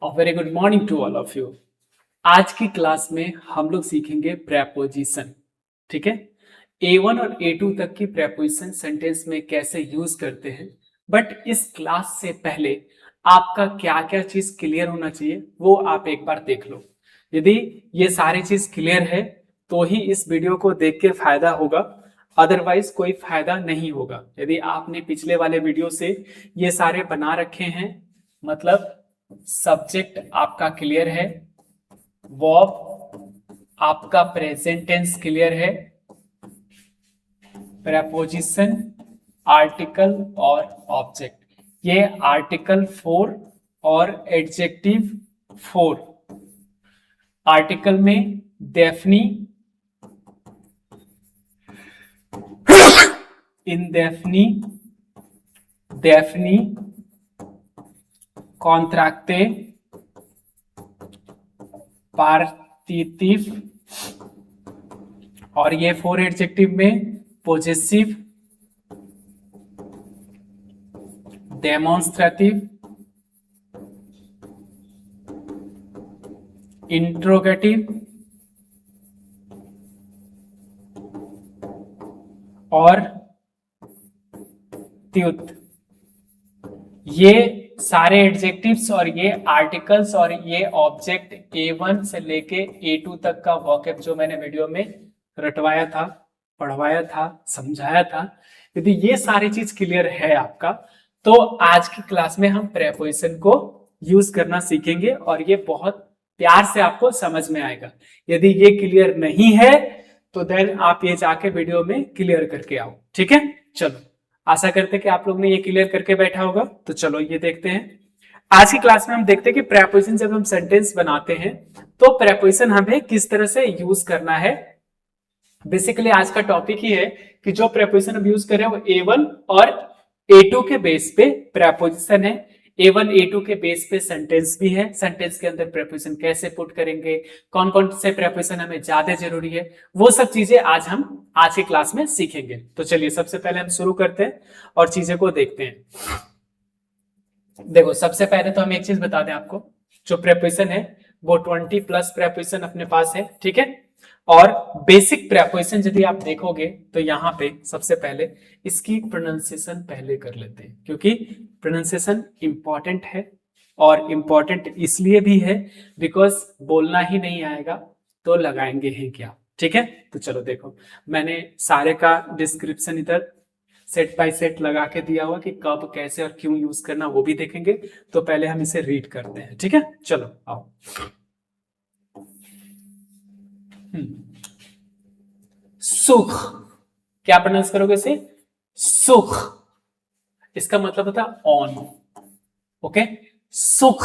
A very good morning to all of you. आज की class में हम लोग सीखेंगे प्रेपोजिशन। ठीक है, A1 और A2 तक की प्रेपोजिशन सेंटेंस में कैसे यूज करते हैं। बट इस क्लास से पहले आपका क्या क्या चीज क्लियर होना चाहिए वो आप एक बार देख लो। यदि ये सारी चीज क्लियर है तो ही इस वीडियो को देख के फायदा होगा, अदरवाइज कोई फायदा नहीं होगा। यदि आपने पिछले वाले वीडियो से ये सारे बना रखे हैं, मतलब सब्जेक्ट आपका क्लियर है, वर्ब आपका प्रेजेंट टेंस क्लियर है, प्रेपोजिशन, आर्टिकल और ऑब्जेक्ट, ये आर्टिकल 4 और एडजेक्टिव 4। आर्टिकल में डेफनी, इंडेफनी, डेफनी, कॉन्ट्रैक्टे, पार्टिसिप, और ये 4 एडजेक्टिव में पोजेसिव, डेमोन्स्ट्रेटिव, इंट्रोगेटिव और त्युत। ये सारे एडजेक्टिव्स और ये आर्टिकल्स और ये ऑब्जेक्ट A1 से लेके A2 तक का वॉकैब जो मैंने वीडियो में रटवाया था, पढ़वाया था, समझाया था, यदि ये सारी चीज क्लियर है आपका तो आज की क्लास में हम प्रेपोजिशन को यूज करना सीखेंगे और ये बहुत प्यार से आपको समझ में आएगा। यदि ये क्लियर नहीं है तो देन आप ये जाके वीडियो में क्लियर करके आओ। ठीक है, चलो आशा करते हैं कि आप लोग ने ये क्लियर करके बैठा होगा। तो चलो ये देखते हैं। आज की क्लास में हम देखते हैं कि प्रेपोजिशन जब हम सेंटेंस बनाते हैं तो प्रेपोजिशन हमें किस तरह से यूज करना है। बेसिकली आज का टॉपिक ही है कि जो प्रेपोजिशन हम यूज कर रहे हैं वो A1 और A2 के बेस पे प्रेपोजिशन है। A1 A2 के बेस पे सेंटेंस भी है। सेंटेंस के अंदर प्रेपोजिशन कैसे पुट करेंगे, कौन कौन से प्रेपोजिशन हमें ज्यादा जरूरी है, वो सब चीजें आज हम आज की क्लास में सीखेंगे। तो चलिए सबसे पहले हम शुरू करते हैं और चीजें को देखते हैं। देखो सबसे पहले तो हम एक चीज बता दें आपको, जो प्रेपोजिशन है वो 20+ प्रेपोजिशन अपने पास है। ठीक है, और बेसिक प्रेपोजिशन यदि आप देखोगे तो यहाँ पे सबसे पहले इसकी प्रोनाउंसिएशन पहले कर लेते हैं, क्योंकि प्रोनाउंसिएशन इंपॉर्टेंट है। और इंपॉर्टेंट इसलिए भी है बिकॉज बोलना ही नहीं आएगा तो लगाएंगे हैं क्या। ठीक है, तो चलो देखो मैंने सारे का डिस्क्रिप्शन इधर सेट बाय सेट लगा के दिया हुआ कि कब कैसे और क्यों यूज करना वो भी देखेंगे। तो पहले हम इसे रीड करते हैं। ठीक है, चलो आओ। सुख, क्या प्रोनाउंस करोगे इसे? सुख। इसका मतलब होता है ऑन। ओके, सुख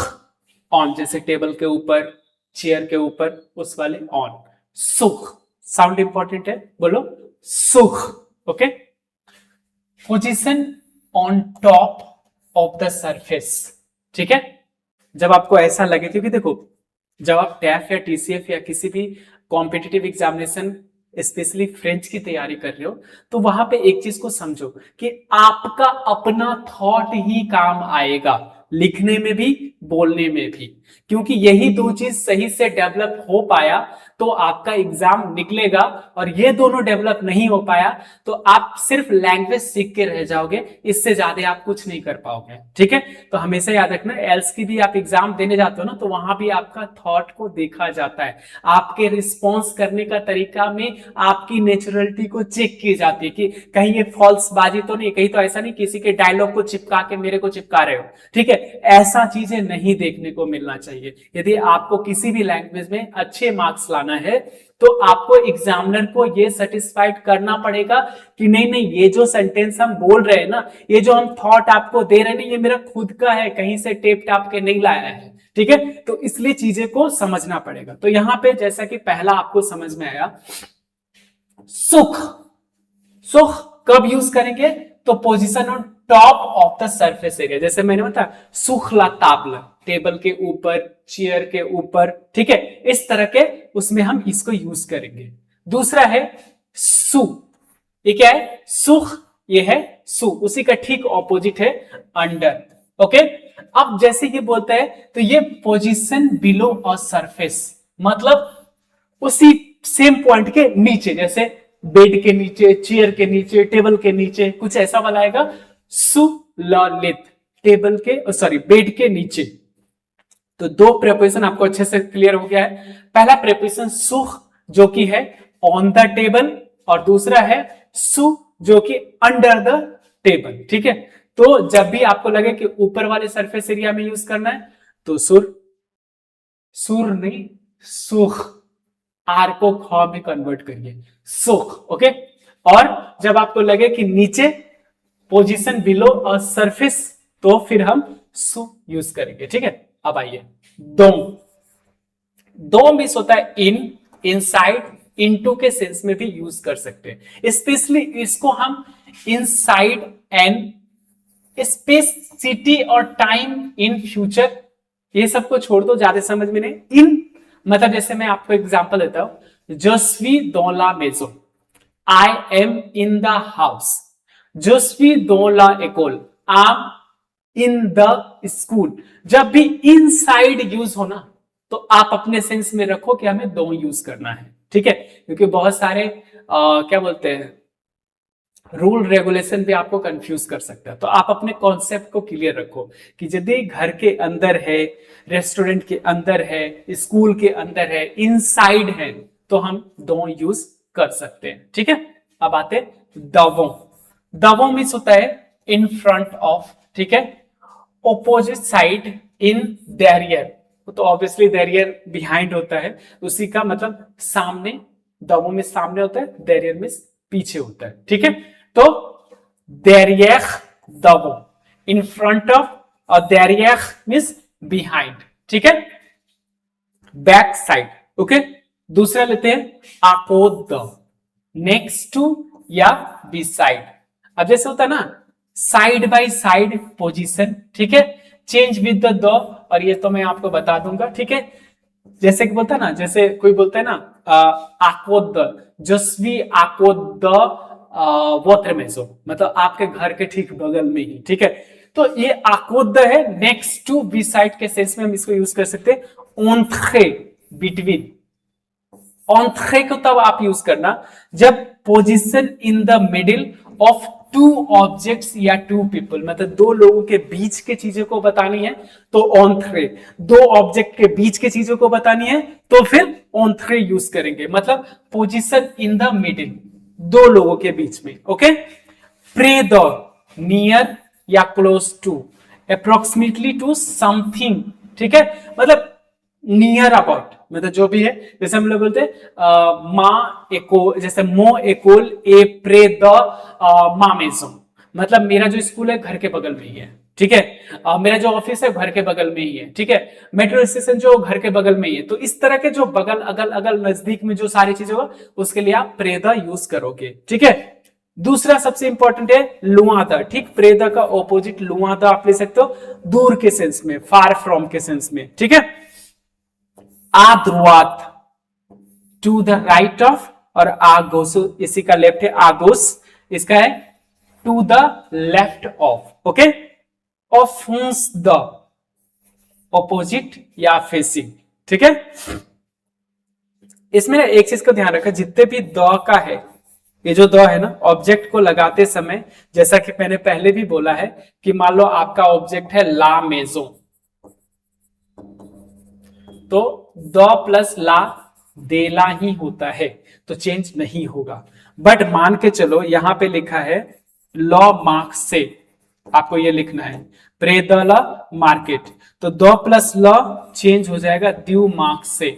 ऑन, जैसे टेबल के ऊपर, चेयर के ऊपर, उस वाले ऑन। सुख साउंड इंपॉर्टेंट है, बोलो सुख। Okay, position on top of the surface. ठीक है, जब आपको ऐसा लगे, क्योंकि देखो जब आप टैफ या TCF या किसी भी कॉम्पिटिटिव एग्जामिनेशन स्पेशली फ्रेंच की तैयारी कर रहे हो तो वहां पे एक चीज को समझो कि आपका अपना थॉट ही काम आएगा, लिखने में भी बोलने में भी। क्योंकि यही दो चीज सही से डेवलप हो पाया तो आपका एग्जाम निकलेगा, और ये दोनों डेवलप नहीं हो पाया तो आप सिर्फ लैंग्वेज सीख के रह जाओगे, इससे ज्यादा आप कुछ नहीं कर पाओगे। ठीक है, तो हमेशा याद रखना, एल्स की भी आप एग्जाम देने जाते हो ना तो वहां भी आपका थॉट को देखा जाता है, आपके रिस्पॉन्स करने का तरीका में आपकी नेचुरलिटी को चेक की जाती है कि कहीं ये फॉल्स बाजी तो नहीं, कहीं तो ऐसा नहीं किसी के डायलॉग को चिपका के मेरे को चिपका रहे हो। ठीक है, ऐसा चीजें नहीं देखने को मिलना चाहिए। यदि आपको किसी भी लैंग्वेज में अच्छे मार्क्स लाना है तो आपको एग्जामिनर को ये सेटिस्फाइड करना पड़ेगा कि नहीं नहीं, ये जो सेंटेंस हम बोल रहे हैं ना, ये जो हम थॉट आपको दे रहे हैं, ये मेरा खुद का है, कहीं से टेप टाप के नहीं लाया है। ठीक है, तो इसलिए चीजें को समझना पड़ेगा। तो यहां पे जैसा कि पहला आपको समझ में आया, सुख। सुख कब यूज करेंगे? तो position on top of the surface area, जैसे मैंने बताया सुखला ताबला, टेबल के ऊपर, चेयर के ऊपर। ठीक है, इस तरह के उसमें हम इसको यूज करेंगे। दूसरा है सु, ये क्या है? सुख, ये है सु, उसी का ठीक ऑपोजिट है अंडर। ओके, अब जैसे ये बोलता है तो ये पोजीशन बिलो अ सरफेस, मतलब उसी सेम पॉइंट के नीचे, जैसे बेड के नीचे, चेयर के नीचे, टेबल के नीचे, कुछ ऐसा वाला आएगा। सुललित, टेबल के सॉरी बेड के नीचे। तो दो प्रेपोजिशन आपको अच्छे से क्लियर हो गया है। पहला प्रेपोजिशन सुख जो कि है ऑन द टेबल, और दूसरा है सु जो कि अंडर द टेबल। ठीक है, तो जब भी आपको लगे कि ऊपर वाले सरफेस एरिया में यूज करना है तो सुर नहीं सुख, आर को ख में कन्वर्ट करिए, सुख। ओके, और जब आपको लगे कि नीचे पोजीशन बिलो अ सरफेस तो फिर हम सु यूज करेंगे। ठीक है, अब आइए दोम। दोम मीन्स होता है इन, इनसाइड, इनटू के सेंस में भी यूज कर सकते हैं। स्पेशली इसको हम इनसाइड एंड स्पेस, सिटी और टाइम इन फ्यूचर, ये सबको छोड़ दो, ज्यादा समझ में नहीं। इन मतलब जैसे मैं आपको एग्जांपल देता हूं, जोस्वी दोला मेजो, I am in the house. जोस्वी दोला एकोल, आई इन द स्कूल। जब भी इनसाइड यूज हो ना तो आप अपने सेंस में रखो कि हमें दो यूज करना है। ठीक है, क्योंकि बहुत सारे क्या बोलते हैं रूल रेगुलेशन भी आपको कंफ्यूज कर सकता है। तो आप अपने कॉन्सेप्ट को क्लियर रखो कि यदि घर के अंदर है, रेस्टोरेंट के अंदर है, स्कूल के अंदर है, इनसाइड है, तो हम दो यूज कर सकते हैं। ठीक है, अब आते दवो। दवो मीन्स होता है इन फ्रंट ऑफ। ठीक है, ओपोजिट साइड, इन देरियर, तो ऑब्वियसली देरियर बिहाइंड होता है, उसी का मतलब सामने। दवो में सामने होता है, देरियर में पीछे होता है। ठीक है, तो देरियर दवो, इन फ्रंट ऑफ, और देरियर मीन्स बिहाइंड। ठीक है, बैक साइड। ओके, दूसरा लेते हैं आकोद, नेक्स्ट टू या बिसाइड। अब जैसे होता है ना साइड बाय साइड पोजीशन। ठीक है, चेंज विद द, और ये तो मैं आपको बता दूंगा। ठीक है, जैसे कि बोलता है ना, जैसे कोई बोलता है ना आकोद, जस्वी आकोद वोत्र मेजो, मतलब आपके घर के ठीक बगल में ही। ठीक है, तो ये आकोद है, नेक्स्ट टू बिसाइड के सेंस में हम इसको यूज कर सकते हैं। ओंथे, बिटवीन। ऑन्थे को तब आप यूज करना जब position in the middle of two objects या टू पीपल, मतलब दो लोगों के बीच के चीजों को बतानी है तो ऑन्थे, दो ऑब्जेक्ट के बीच के चीजों को बतानी है तो फिर ऑन्थे यूज करेंगे, मतलब पोजीशन इन द मिडिल, दो लोगों के बीच में। ओके, प्रे द, नियर या close to, approximately to something. ठीक है, मतलब नियर अबाउट, मतलब जो भी है। जैसे हम लोग बोलते हैं माँ एको, जैसे मो एकोल ए प्रे द मामेजो, मतलब मेरा जो स्कूल है घर के बगल में ही है। ठीक है, मेरा जो ऑफिस है घर के बगल में ही है। ठीक है, मेट्रो स्टेशन जो घर के बगल में ही है। तो इस तरह के जो बगल अगल अगल नजदीक में जो सारी चीजें होगा उसके लिए आप प्रे द यूज करोगे। ठीक है, दूसरा सबसे इंपॉर्टेंट है लुआदा। ठीक, प्रेदा का ऑपोजिट लुआदा आप ले सकते हो, दूर के सेंस में, फार फ्रॉम के सेंस में। ठीक है, आद्रुआत, टू द राइट ऑफ, और आगोसु इसी का लेफ्ट है, आगोस इसका है to the left of. Okay, ऑफुंस द, ऑपोजिट या फेसिंग। ठीक है, इसमें एक चीज को ध्यान रखा, जितने भी द का है, ये जो द है ना ऑब्जेक्ट को लगाते समय, जैसा कि मैंने पहले भी बोला है कि मान लो आपका ऑब्जेक्ट है ला मेजो, तो द प्लस ला देला ही होता है, तो चेंज नहीं होगा। बट मान के चलो यहां पे लिखा है लॉ मार्क से, आपको ये लिखना है प्रेदला मार्केट, तो द प्लस लॉ चेंज हो जाएगा द्यू मार्क से।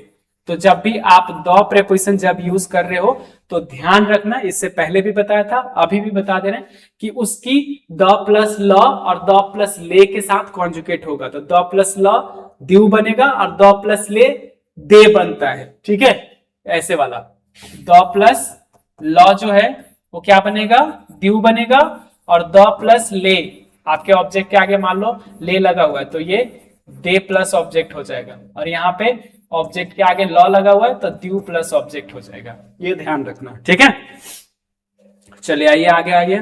तो जब भी आप द प्रेपोजिशन जब यूज कर रहे हो तो ध्यान रखना, इससे पहले भी बताया था अभी भी बता दे रहे हैं कि उसकी द प्लस ल और द प्लस ले के साथ कॉन्जुकेट होगा, तो द प्लस ल द्यू बनेगा और द प्लस ले दे बनता है। ठीक है, ऐसे वाला द प्लस ल जो है वो क्या बनेगा, द्यू बनेगा, और द प्लस ले आपके ऑब्जेक्ट के आगे मान लो ले लगा हुआ है तो ये दे प्लस ऑब्जेक्ट हो जाएगा, और यहाँ पे ऑब्जेक्ट के आगे लॉ लगा हुआ है तो द्यू प्लस ऑब्जेक्ट हो जाएगा, ये ध्यान रखना। ठीक है, चलिए आइए आगे आइए।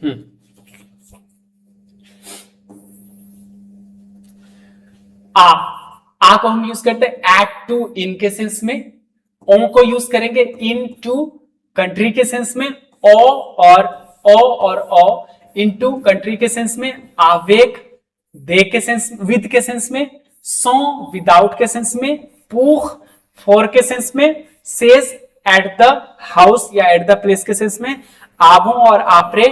हम्म आ को हम यूज करते हैं एट टू इन के सेंस में, ओ को यूज करेंगे इन टू कंट्री के सेंस में, ओ और ओ इनटू कंट्री के सेंस में, आवेक दे के सेंस विद के सेंस में, सो विदाउट के सेंस में, पूख फॉर के सेंस में, सेज एट द हाउस या एट द प्लेस के सेंस में, आबो और आपरे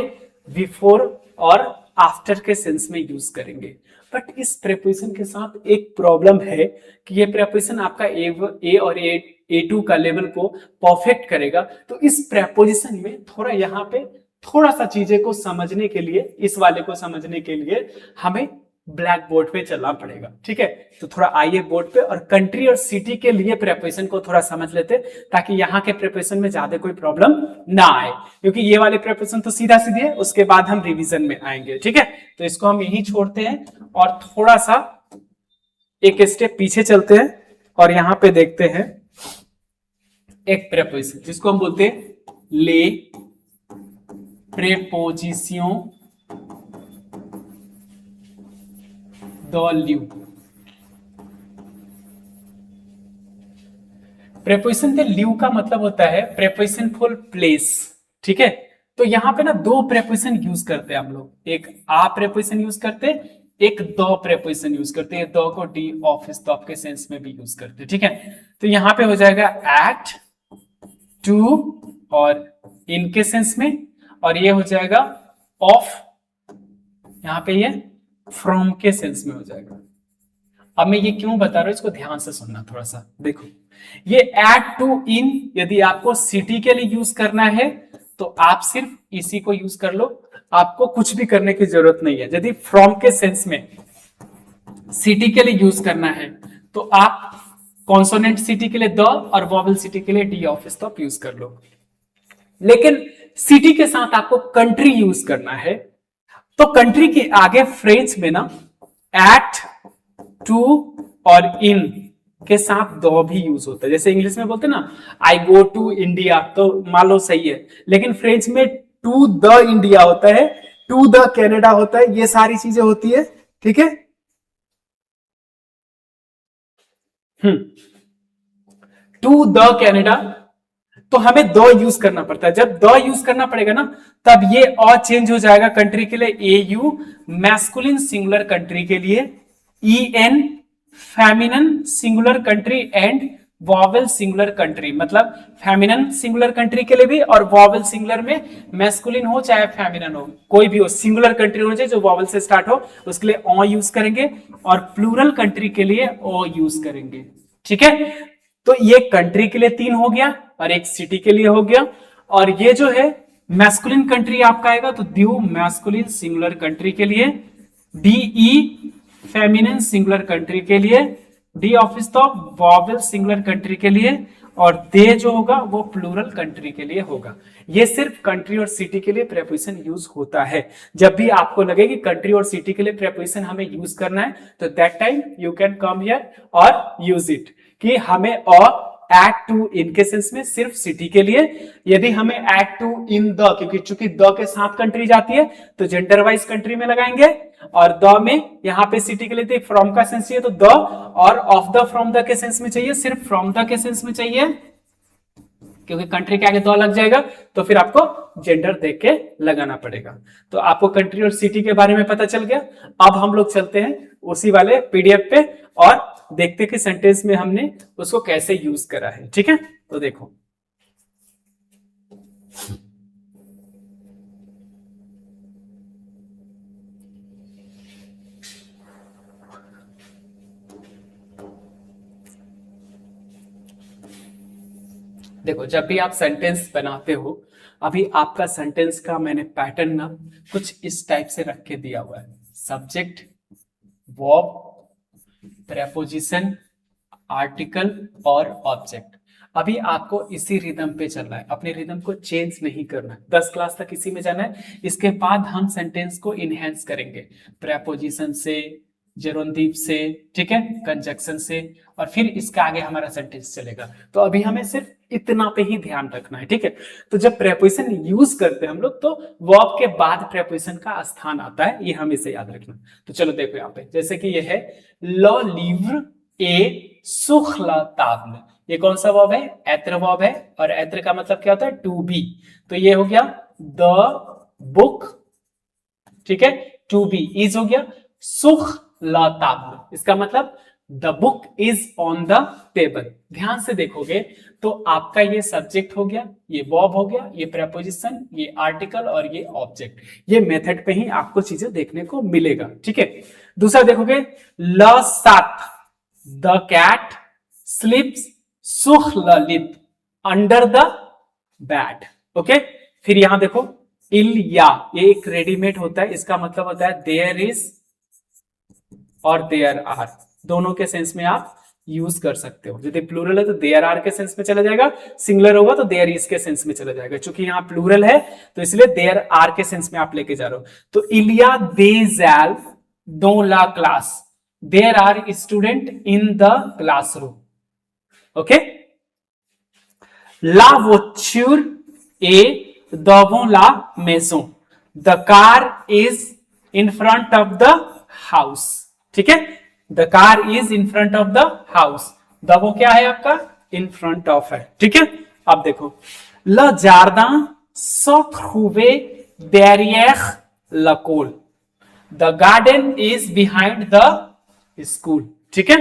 बिफोर और आफ्टर के सेंस में यूज करेंगे। बट इस प्रेपोजिशन के साथ एक प्रॉब्लम है कि ये प्रेपोजिशन आपका ए और ए टू का लेवल को परफेक्ट करेगा। तो इस प्रेपोजिशन में थोड़ा यहाँ पे थोड़ा सा चीजें को समझने के लिए, इस वाले को समझने के लिए हमें ब्लैक बोर्ड पे चलना पड़ेगा। ठीक है, तो थोड़ा आइए बोर्ड पे और कंट्री और सिटी के लिए प्रेपोजिशन को थोड़ा समझ लेते, ताकि यहाँ के प्रेपोजिशन में ज्यादा कोई प्रॉब्लम ना आए, क्योंकि ये वाले प्रेपोजिशन तो सीधा सीधे है, उसके बाद हम रिवीजन में आएंगे। ठीक है, तो इसको हम यही छोड़ते हैं और थोड़ा सा एक स्टेप पीछे चलते हैं और यहां पे देखते हैं एक प्रेपोजिशन जिसको हम बोलते हैं ले प्रेपोजिशन द ल्यू। प्रेपोजिशन द ल्यू का मतलब होता है प्रेपोजिशन फॉर प्लेस। ठीक है, तो यहां पे ना दो प्रेपोजिशन यूज करते हैं हम लोग, एक आ प्रेपोजिशन यूज करते हैं, एक द प्रेपोजिशन यूज करते हैं। द को डी ऑफ स्टॉप के सेंस में भी यूज करते हैं। ठीक है, तो यहां पे हो जाएगा एट टू और इन के सेंस में, और ये हो जाएगा ऑफ, यहां पे ये फ्रॉम के सेंस में हो जाएगा। अब मैं ये क्यों बता रहा हूं, इसको ध्यान से सुनना थोड़ा सा। देखो, ये एट टू इन यदि आपको सिटी के लिए यूज करना है तो आप सिर्फ इसी को यूज कर लो, आपको कुछ भी करने की जरूरत नहीं है। यदि फ्रॉम के सेंस में सिटी के लिए यूज करना है तो आप कॉन्सोनेंट सिटी के लिए द और वॉवल सिटी के लिए डी ऑफ स्टॉप यूज कर लो। लेकिन सिटी के साथ आपको कंट्री यूज करना है, तो कंट्री के आगे फ्रेंच में ना एट टू और इन के साथ दो भी यूज होता है। जैसे इंग्लिश में बोलते हैं ना आई गो टू इंडिया, तो मान लो सही है, लेकिन फ्रेंच में टू द इंडिया होता है, टू द कनाडा होता है, ये सारी चीजें होती है। ठीक है, टू द कनाडा, तो हमें द यूज करना पड़ता है। जब द यूज करना पड़ेगा ना, तब ये और चेंज हो जाएगा कंट्री के लिए A U masculine singular country के लिए, E N feminine singular country and vowel singular country, मतलब फेमिनन सिंगुलर कंट्री के लिए भी और वॉवेल सिंगुलर में मैस्कुलिन हो चाहे फेमिनन हो, कोई भी हो, सिंगुलर कंट्री होना चाहिए जो वॉवेल से स्टार्ट हो, उसके लिए ओ यूज करेंगे, और प्लूरल कंट्री के लिए ओ यूज करेंगे। ठीक है, तो ये कंट्री के लिए 3 हो गया और एक सिटी के लिए हो गया। और ये जो है मैस्कुलिन कंट्री आपका आएगा तो ड्यू मैस्कुलिन सिंगुलर कंट्री के लिए, डीई फेमिनिन सिंगुलर कंट्री के लिए, डी ऑफिस तो वॉवेल सिंगुलर कंट्री के लिए, और दे जो होगा वो प्लूरल कंट्री के लिए होगा। ये सिर्फ कंट्री और सिटी के लिए प्रेपोजिशन यूज होता है। जब भी आपको लगे कि कंट्री और सिटी के लिए प्रेपोजिशन हमें यूज करना है तो that time you can come here और यूज इट, कि हमें और एट टू इन के सेंस में सिर्फ सिटी के लिए, यदि हमें एट टू इन द, क्योंकि चूंकि द के साथ कंट्री जाती है तो जेंडर वाइज कंट्री में लगाएंगे, और द में यहां पे सिटी के लिए फ्रॉम का सेंस चाहिए तो द, और ऑफ द फ्रॉम द के सेंस में चाहिए, सिर्फ फ्रॉम द के सेंस में चाहिए, क्योंकि कंट्री के आगे द लग जाएगा तो फिर आपको जेंडर देख के लगाना पड़ेगा। तो आपको कंट्री और सिटी के बारे में पता चल गया। अब हम लोग चलते हैं उसी वाले पीडीएफ पे और देखते कि सेंटेंस में हमने उसको कैसे यूज करा है। ठीक है, तो देखो, देखो जब भी आप सेंटेंस बनाते हो, अभी आपका सेंटेंस का मैंने पैटर्न ना कुछ इस टाइप से रख के दिया हुआ है, सब्जेक्ट, वर्ब, प्रेपोजिशन, आर्टिकल और ऑब्जेक्ट। अभी आपको इसी रिदम पे चलना है, अपने रिदम को चेंज नहीं करना है। 10 क्लास तक इसी में जाना है। इसके बाद हम सेंटेंस को इनहेंस करेंगे प्रेपोजिशन से, जेरोनदीप से, ठीक है, कंजक्शन से, और फिर इसका आगे हमारा सेंटेंस चलेगा। तो अभी हमें सिर्फ इतना पे ही ध्यान रखना है, ठीक है। तो जब प्रेपोजिशन यूज करते हैं हम लोग, तो वर्ब के बाद प्रेपोजिशन का स्थान आता है, ये हमेशा याद रखना। तो चलो देखो यहाँ पे, जैसे कि ये है ल लिव्र ए सुख ल ताब्ल, ये कौन सा वर्ब है? एत्र वर्ब है, और एत्र का मतलब क्या होता है? To be. तो ये हो गया द बुक, ठीक है, टू बी इज हो गया, सुख ल ताब्ल, इसका मतलब the book is on the table. ध्यान से देखोगे तो आपका ये सब्जेक्ट हो गया, ये वर्ब हो गया, ये प्रेपोजिशन, ये आर्टिकल और ये ऑब्जेक्ट। ये मेथड पे ही आपको चीजें देखने को मिलेगा, ठीक है। दूसरा देखोगे, ल सात द कैट स्लीप्स सुख Lalit under the bed, okay. फिर यहां देखो, इल या, ये एक रेडीमेड होता है, इसका मतलब होता है देयर इज और देयर आर, दोनों के सेंस में आप यूज कर सकते हो। यदि प्लूरल है तो देयर आर के सेंस में चला जाएगा, सिंगुलर होगा तो देयर इज के सेंस में चला जाएगा। चूंकि यहाँ प्लूरल है तो इसलिए देयर आर के सेंस में आप लेके जा रहे हो। तो इलिया दे जैल दो ला क्लास, there are student in the classroom, okay. ला वोच्चुर ए दवों ला मेजों, the car is in front of the house, ठीक है। The car is in front of the house, the वो क्या है आपका? इन फ्रंट ऑफ है, ठीक है। अब देखो, ल जारदा सो खूबे बैरियख लकोल, the garden is behind the school, ठीक है।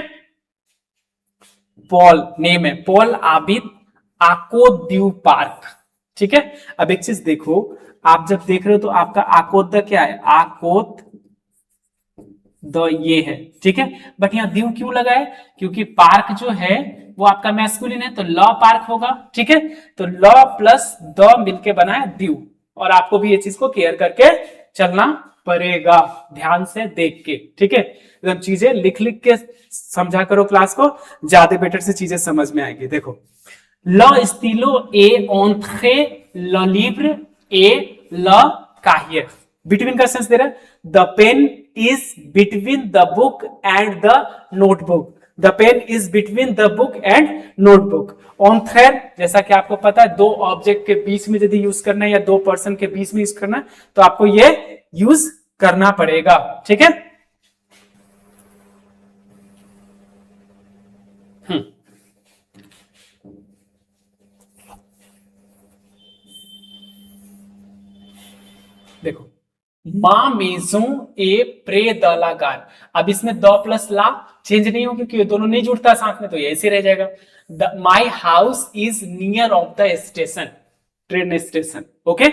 पॉल नेम है, पॉल आबिद आकोद द्यू पार्क, ठीक है। अब एक चीज देखो, आप जब देख रहे हो तो आपका आकोद द क्या है? आकोद द ये है, ठीक है। बट यहाँ द्यू क्यों लगा है? क्योंकि पार्क जो है वो आपका मैस्कुलिन है, तो ल पार्क होगा, ठीक है। तो ल प्लस द मिलके बना है द्यू, और आपको भी ये चीज को केयर करके चलना पड़ेगा, ध्यान से देख के, ठीक है। एकदम चीजें लिख लिख के समझा करो क्लास को, ज्यादा बेटर से चीजें समझ में आएगी। देखो, ल स्टीलो ए ऑन्ट्रे ल लिव्र ए ल काहिए, बिटवीन का सेंस दे रहा है। The pen is between the book and the notebook, the pen is between the book and notebook. ऑन्थ्रेर, जैसा कि आपको पता है, दो ऑब्जेक्ट के बीच में यदि यूज करना है या दो पर्सन के बीच में यूज करना है तो आपको ये यूज करना पड़ेगा, ठीक है। देखो, मां मेजों ए प्रे द लागार, अब इसमें द प्लस ला चेंज नहीं होगी क्योंकि दोनों नहीं जुड़ता साथ में, तो ये ऐसे रह जाएगा। My house is near of the station, train station, okay.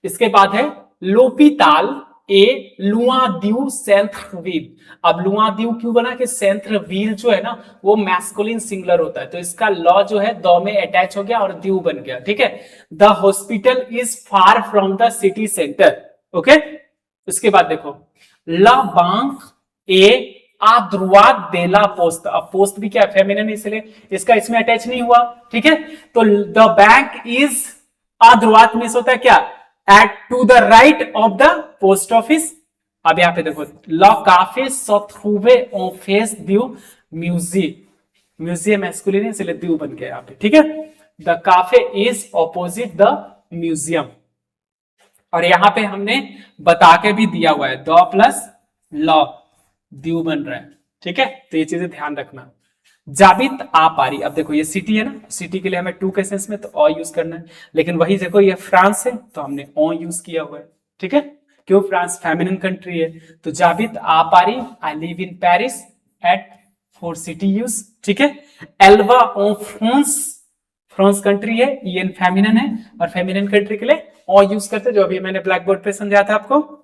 इसके बाद है लोपीताल ए लुआ द्यू सेंथ्र व्हील। अब लुआ द्यू क्यों बना? कि सेंथ्र व्हील जो है ना वो मैस्कुलिन सिंगुलर होता है, तो इसका लॉ जो है द में अटैच हो गया और द्यू बन गया, ठीक है। The hospital is far from the city centre, okay. उसके बाद देखो, ला बैंक ए आद्रुआत देला पोस्ट, अब पोस्ट भी क्या है? फेमिनिन, इसलिए इसका इसमें अटैच नहीं हुआ, ठीक है। तो द बैंक इज आद्रुआत मींस होता है क्या? At to the right of the post office. अब यहां पे देखो, ला काफे सथुवे ऑन फेस द्यू म्यूजियम, म्यूजियम मैस्कुलिन है इसलिए द्यू बन गया यहाँ पे, ठीक है। The cafe is opposite the museum, और यहां पे हमने बता के भी दिया हुआ है, द प्लस ल द्यू बन रहा है, ठीक है। तो ये चीजें ध्यान रखना। जाबित आ पारी, अब देखो ये सिटी है ना, सिटी के लिए हमें टू के सेंस में तो ऑ यूज करना है, लेकिन वही देखो ये फ्रांस है तो हमने ऑ यूज किया हुआ है, ठीक है। क्यों? फ्रांस फेमिनिन कंट्री है। तो जाबित आ पारी, आई लिव इन पेरिस एट फोर सिटी यूज, ठीक है। एल्वा ऑन फ्रांस, फ्रांस कंट्री है, ईएन फेमिनिन है, और फेमिनिन कंट्री के लिए ऑ यूज करते, जो अभी मैंने ब्लैक बोर्ड पे समझाया था आपको।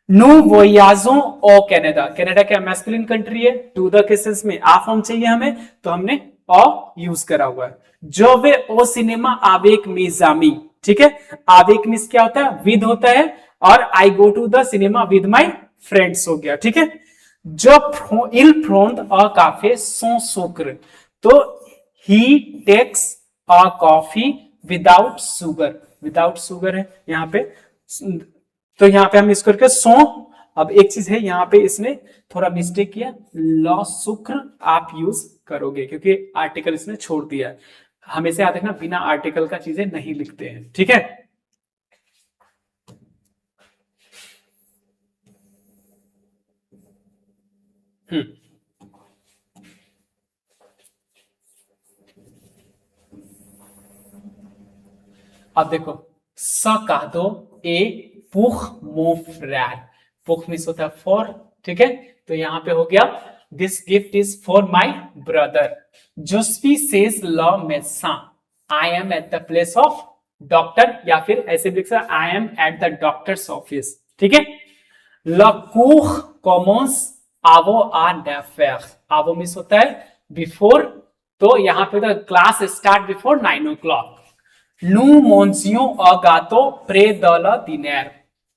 नो वोयाजों ओ कनाडा, कनाडा क्या मैस्कुलिन कंट्री है, टू द केसेस में आ फॉर्म चाहिए हमें, तो हमने ऑ यूज करा हुआ है। जो वे ओ सिनेमा आवेक मिजामी, ठीक है। आवेक मिस क्या होता है? विद होता है, और I go to the cinema with my friends हो गया, ठीक है। जो इल फ्रोंद अ काफे सो सुक्र, तो he takes a coffee without sugar, without sugar है यहाँ पे, तो यहाँ पे हम इसको करके सो अब एक चीज है यहाँ पे इसने थोड़ा मिस्टेक किया, लॉ शुक्र आप यूज करोगे क्योंकि आर्टिकल इसने छोड़ दिया है। हमेशा याद रखना बिना आर्टिकल का चीजें नहीं लिखते हैं, ठीक है। अब देखो स कह दो ए पुख मोफ्रैर, पुख मीन्स होता है फॉर, ठीक है। तो यहां पे हो गया this gift is for my brother. जोस्पी सेज लॉ मेसा, I am at the place of doctor, या फिर ऐसे भी लिख सकते I am at the doctor's office, ठीक है। लूह कॉमोस आवो आ डेफेर, आवो मीन्स होता है बिफोर, तो यहां पे तो क्लास स्टार्ट बिफोर 9 o'clock। लू मोन्सियो अ गातो प्रे दला डिनर,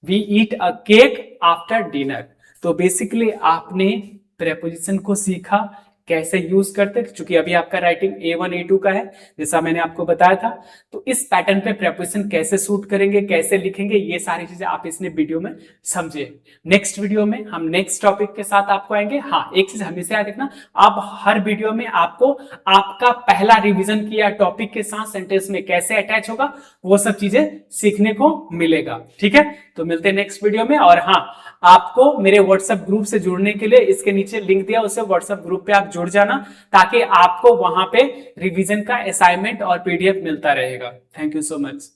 we eat a cake after dinner. तो बेसिकली आपने प्रेपोजिशन को सीखा कैसे यूज करते, क्योंकि अभी आपका राइटिंग A1 A2 का है जैसा मैंने आपको बताया था। तो इस पैटर्न पे प्रेपोजिशन कैसे शूट करेंगे, कैसे लिखेंगे, ये सारी चीजें आप इसने वीडियो में समझे। नेक्स्ट वीडियो में हम नेक्स्ट टॉपिक के साथ आपको आएंगे। हाँ, एक चीज हमेशा याद रखना, आप हर वीडियो में आपको आपका पहला रिविजन किया टॉपिक के साथ सेंटेंस में कैसे अटैच होगा वो सब चीजें सीखने को मिलेगा, ठीक है। तो मिलते हैं नेक्स्ट वीडियो में। और हाँ, आपको मेरे व्हाट्सएप ग्रुप से जुड़ने के लिए इसके नीचे लिंक दिया, उससे व्हाट्सएप ग्रुप पे आप जुड़ जाना ताकि आपको वहां पे रिवीजन का असाइनमेंट और PDF मिलता रहेगा। Thank you so much.